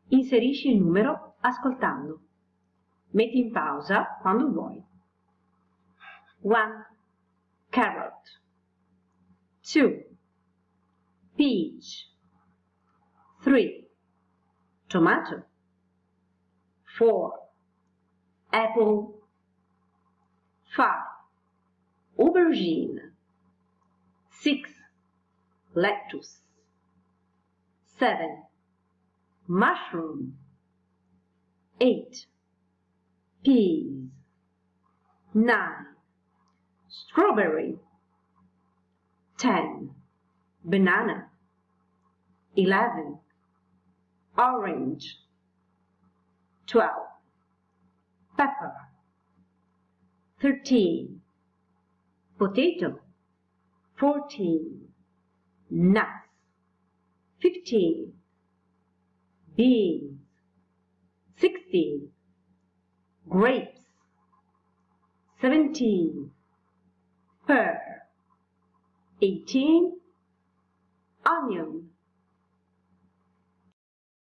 Inserisci il numero ascoltando. Metti in pausa quando vuoi. 1. Carrot. 2. Peach. 3. Tomato. 4. Apple. 5. Aubergine. 6. Lettuce. 7. Mushroom. 8. Peas. 9. Strawberry. 10. Banana. 11. Orange. 12. Pepper. 13. Potato. 14. Nuts. 15. Beans. 16. Grapes. 17. Pear. 18. Onion.